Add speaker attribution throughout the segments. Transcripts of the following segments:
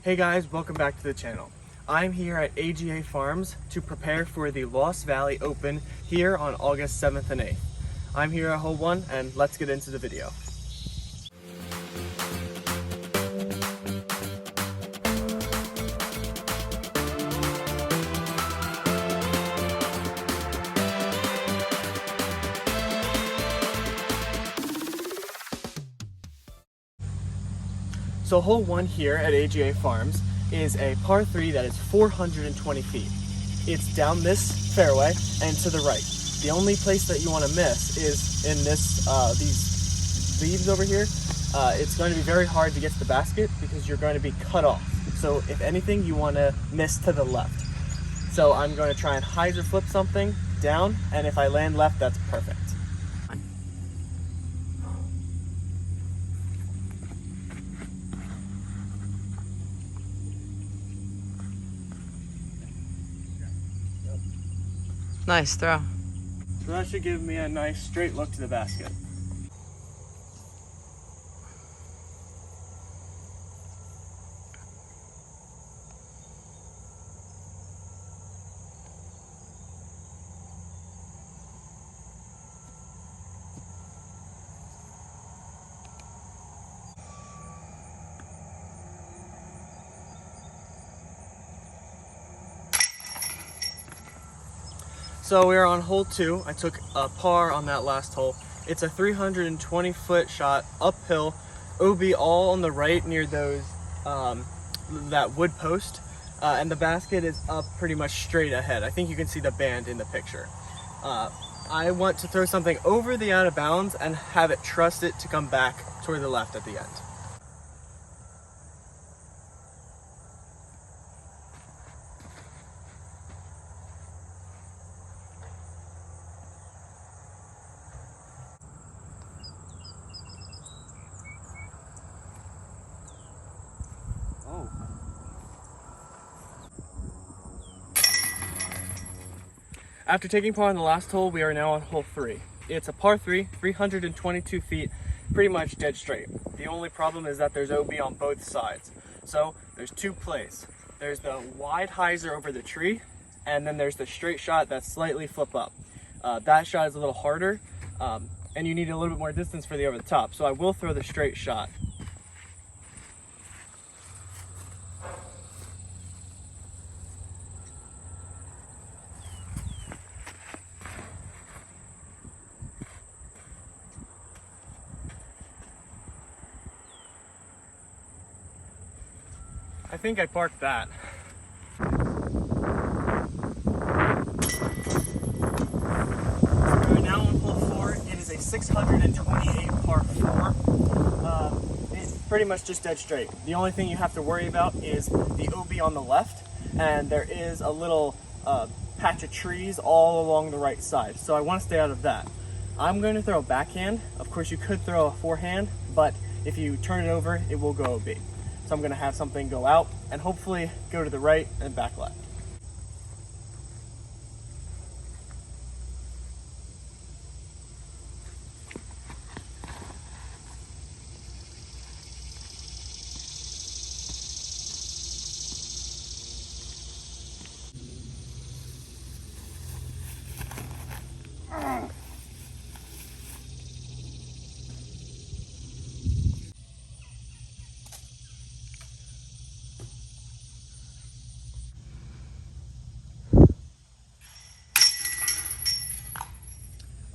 Speaker 1: Hey guys, welcome back to the channel. I'm here at AGA Farms to prepare for the Lost Valley Open here on August 7th and 8th. I'm here at hole 1 and let's get into the video. So hole 1 here at AGA Farms is a par 3 that is 420 feet. It's down this fairway and to the right. The only place that you want to miss is in this these leaves over here. It's going to be very hard to get to the basket because you're going to be cut off. So if anything, you want to miss to the left. So I'm going to try and hyzer flip something down, and if I land left, that's perfect.
Speaker 2: Nice throw.
Speaker 1: So that should give me a nice straight look to the basket. So we are on hole 2. I took a par on that last hole. It's a 320-foot shot uphill, OB all on the right near those that wood post, and the basket is up pretty much straight ahead. I think you can see the band in the picture. I want to throw something over the out of bounds and have it trust it to come back toward the left at the end. After taking par on the last hole, we are now on hole 3. It's a par 3, 322 feet, pretty much dead straight. The only problem is that there's OB on both sides. So there's 2 plays. There's the wide hyzer over the tree, and then there's the straight shot that's slightly flip up. That shot is a little harder, and you need a little bit more distance for the over the top. So I will throw the straight shot. I think I parked that. We're now on hole 4. It is a 628 par 4. It's pretty much just dead straight. The only thing you have to worry about is the OB on the left, and there is a little patch of trees all along the right side. So I want to stay out of that. I'm going to throw a backhand. Of course, you could throw a forehand, but if you turn it over, it will go OB. So I'm going to have something go out and hopefully go to the right and back left.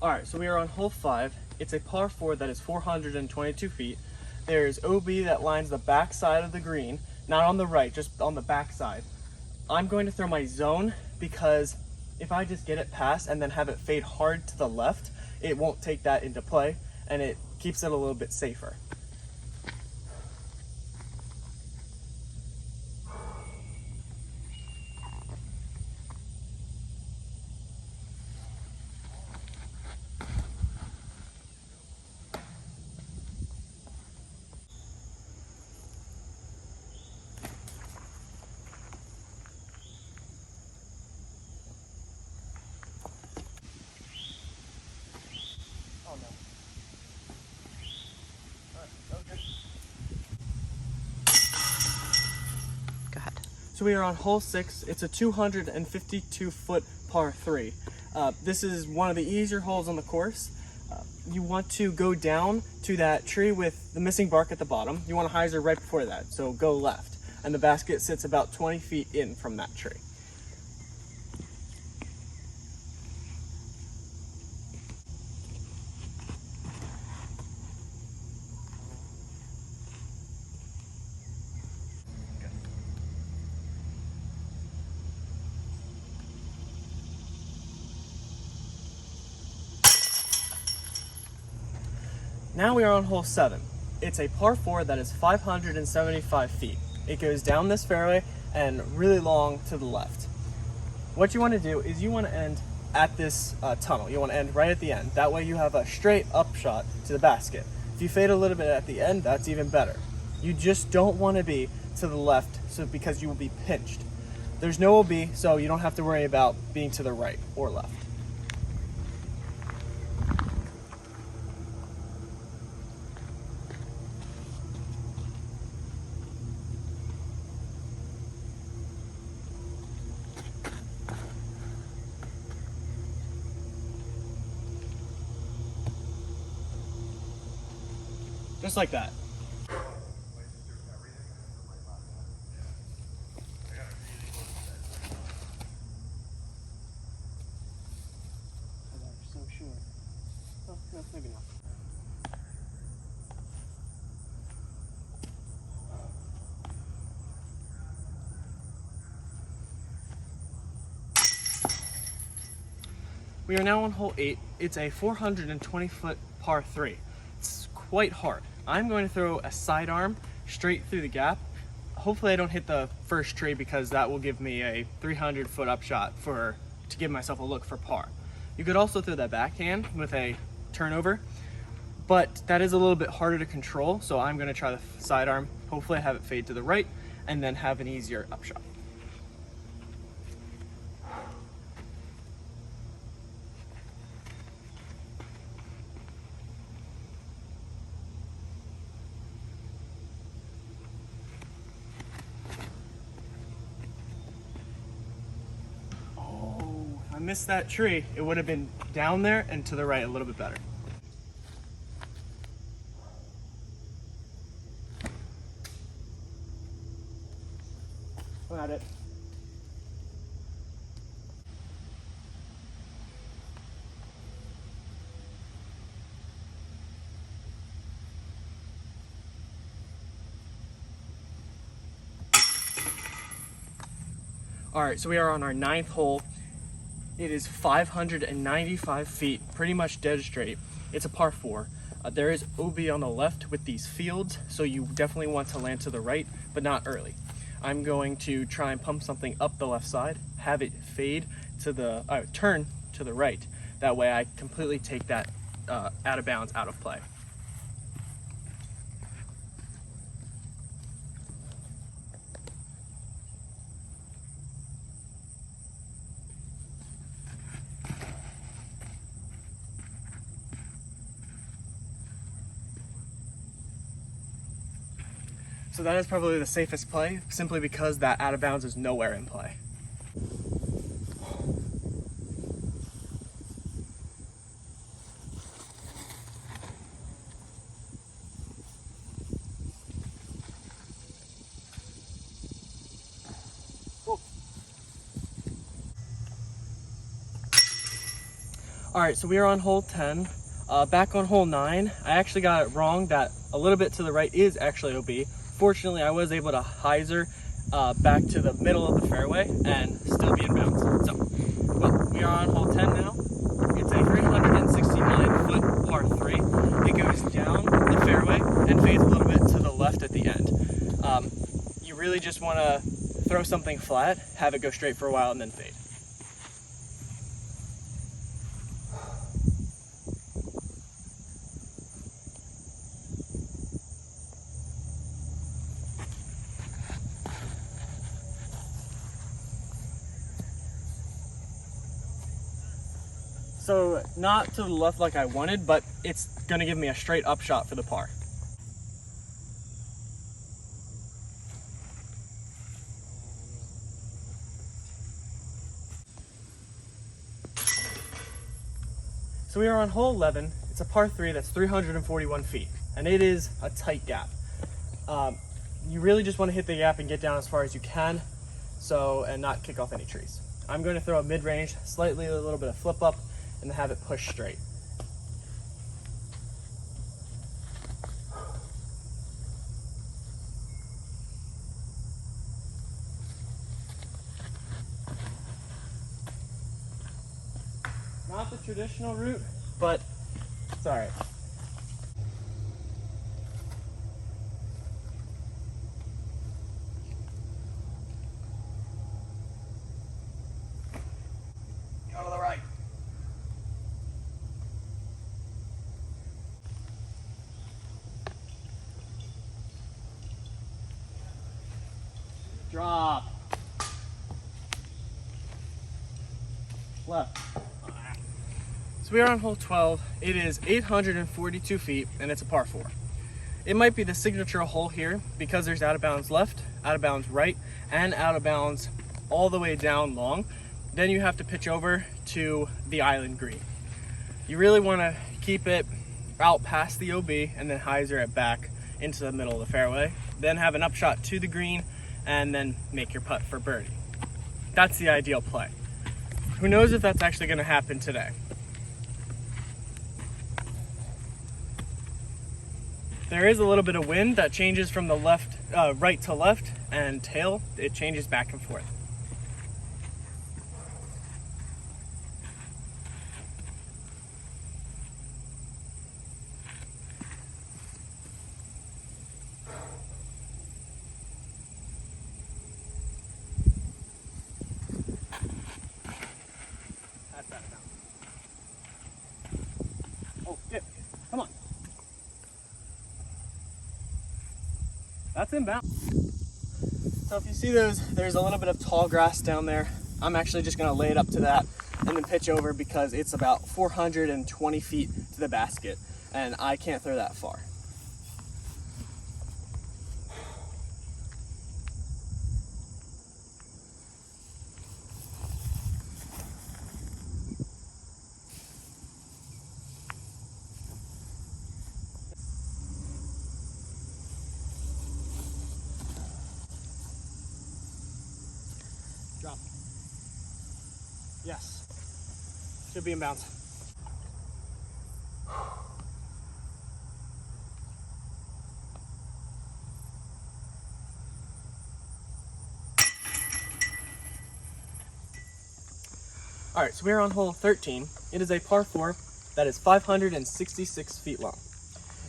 Speaker 1: All right, so we are on hole 5. It's a par 4 that is 422 feet. There's OB that lines the back side of the green, not on the right, just on the back side. I'm going to throw my zone because if I just get it past and then have it fade hard to the left, it won't take that into play and it keeps it a little bit safer. Oh no. So we are on hole 6. It's a 252-foot par 3. This is one of the easier holes on the course. You want to go down to that tree with the missing bark at the bottom. You want to hyzer right before that, so go left. And the basket sits about 20 feet in from that tree. Now we are on hole 7. It's a par 4 that is 575 feet. It goes down this fairway and really long to the left. What you want to do is you want to end at this tunnel. You want to end right at the end. That way you have a straight up shot to the basket. If you fade a little bit at the end, that's even better. You just don't want to be to the left because you will be pinched. There's no OB, so you don't have to worry about being to the right or left. Just like that. So sure. Oh, no, maybe not. We are now on hole 8. It's a 420-foot par 3. It's quite hard. I'm going to throw a sidearm straight through the gap. Hopefully I don't hit the first tree because that will give me a 300-foot upshot to give myself a look for par. You could also throw that backhand with a turnover, but that is a little bit harder to control, so I'm going to try the sidearm. Hopefully I have it fade to the right and then have an easier upshot. I missed that tree. It would have been down there and to the right a little bit better. I'm at it. All right, so we are on our 9th hole. It is 595 feet, pretty much dead straight. It's a par 4. There is OB on the left with these fields, so you definitely want to land to the right, but not early. I'm going to try and pump something up the left side, have it fade to the, turn to the right. That way I completely take that out of bounds, out of play. So that is probably the safest play, simply because that out of bounds is nowhere in play. All right, so we are on hole 10. Back on hole 9, I actually got it wrong that a little bit to the right is actually OB. Fortunately, I was able to hyzer back to the middle of the fairway and still be in bounds. So, well, we are on hole 10 now. It's a 369-foot par 3. It goes down the fairway and fades a little bit to the left at the end. You really just want to throw something flat, have it go straight for a while, and then fade. So not to the left like I wanted, but it's gonna give me a straight up shot for the par. So we are on hole 11. It's a par 3 that's 341 feet, and it is a tight gap. You really just want to hit the gap and get down as far as you can, and not kick off any trees. I'm going to throw a mid-range, slightly a little bit of flip up, and have it push straight. Not the traditional route, but it's all right. Go to the right. Drop. Left. So we are on hole 12. It is 842 feet and it's a par 4. It might be the signature hole here because there's out of bounds left, out of bounds right, and out of bounds all the way down long. Then you have to pitch over to the island green. You really want to keep it out past the OB and then hyzer it back into the middle of the fairway. Then have an upshot to the green and then make your putt for birdie. That's the ideal play. Who knows if that's actually going to happen today? There is a little bit of wind that changes from the right to left, and tail, it changes back and forth. That's out of bounds. Oh, dip. Come on. That's inbound. So if you see there's a little bit of tall grass down there. I'm actually just gonna lay it up to that and then pitch over because it's about 420 feet to the basket and I can't throw that far. Drop. Yes. Should be in bounds. All right, so we're on hole 13. It is a par 4 that is 566 feet long.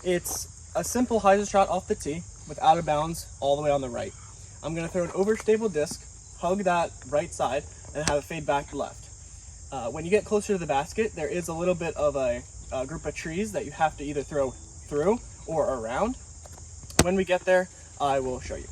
Speaker 1: It's a simple hyzer shot off the tee with out of bounds all the way on the right. I'm gonna throw an overstable disc, hug that right side, and have it fade back to left. When you get closer to the basket, there is a little bit of a group of trees that you have to either throw through or around. When we get there, I will show you.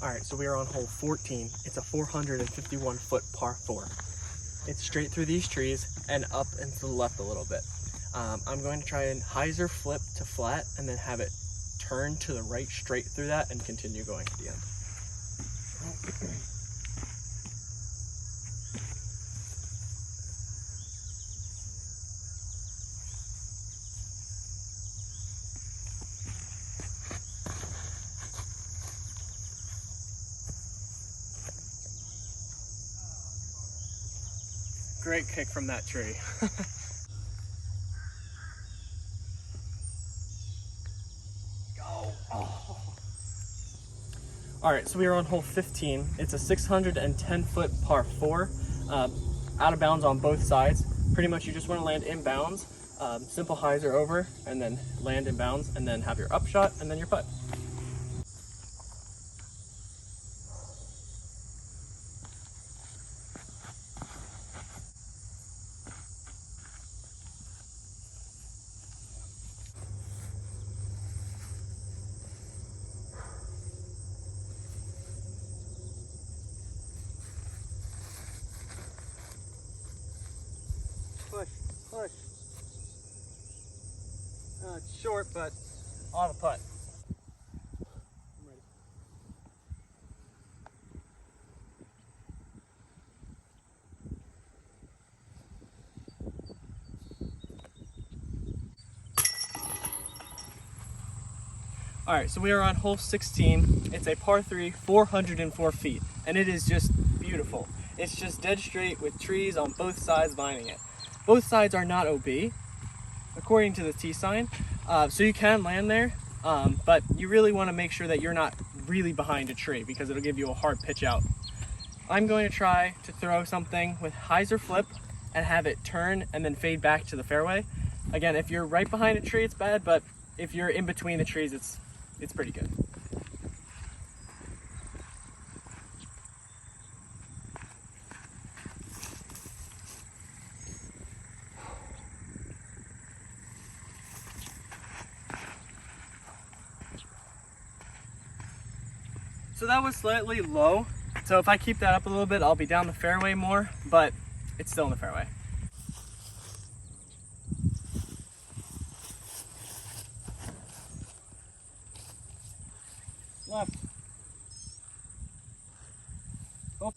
Speaker 1: All right, so we are on hole 14. It's a 451 foot par 4. It's straight through these trees and up and to the left a little bit. I'm going to try and hyzer flip to flat and then have it turn to the right straight through that and continue going to the end. Great kick from that tree. Go. Oh. All right, so we are on hole 15. It's a 610 foot par 4, out of bounds on both sides. Pretty much you just want to land in bounds simple hyzer over, and then land in bounds, and then have your upshot, and then your putt. Push, push. It's short, but on the putt. I'm ready. All right, so we are on hole 16. It's a par 3, 404 feet, and it is just beautiful. It's just dead straight with trees on both sides lining it. Both sides are not OB, according to the T sign, so you can land there, but you really want to make sure that you're not really behind a tree because it'll give you a hard pitch out. I'm going to try to throw something with hyzer flip and have it turn and then fade back to the fairway. Again, if you're right behind a tree, it's bad, but if you're in between the trees, it's pretty good. So that was slightly low. So if I keep that up a little bit, I'll be down the fairway more, but it's still in the fairway. Left. Oh.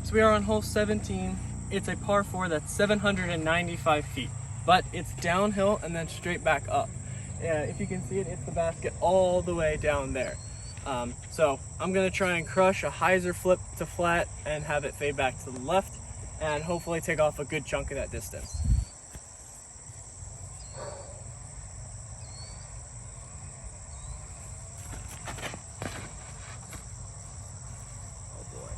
Speaker 1: So we are on hole 17. It's a par 4 that's 795 feet, but it's downhill and then straight back up. If you can see it, it's the basket all the way down there. So I'm gonna try and crush a hyzer flip to flat and have it fade back to the left and hopefully take off a good chunk of that distance. Oh boy.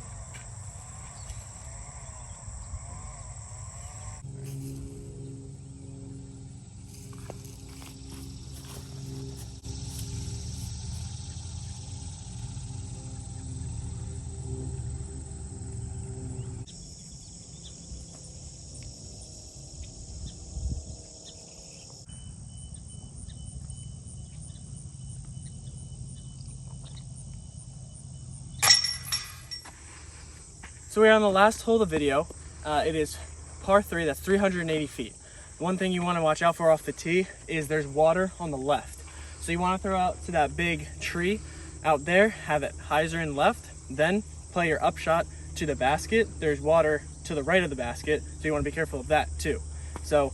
Speaker 1: So we're on the last hole of the video. It is par 3, that's 380 feet. One thing you want to watch out for off the tee is there's water on the left. So you want to throw out to that big tree out there, have it hyzer in left, then play your upshot to the basket. There's water to the right of the basket, so you want to be careful of that too. So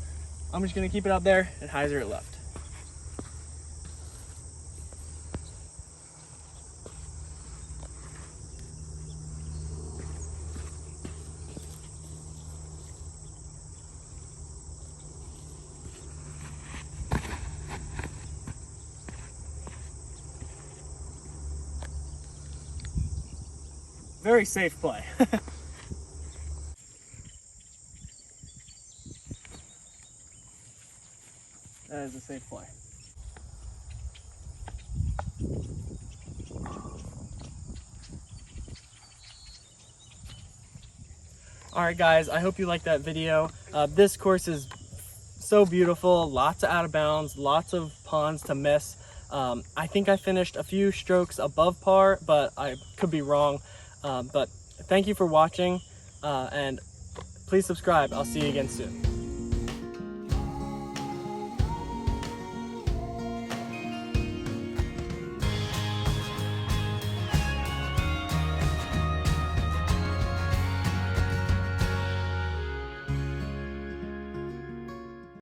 Speaker 1: I'm just going to keep it out there and hyzer it left. Very safe play. That is a safe play. All right, guys, I hope you liked that video. This course is so beautiful, lots of out of bounds, lots of ponds to miss. I think I finished a few strokes above par, but I could be wrong. But thank you for watching, and please subscribe. I'll see you again soon.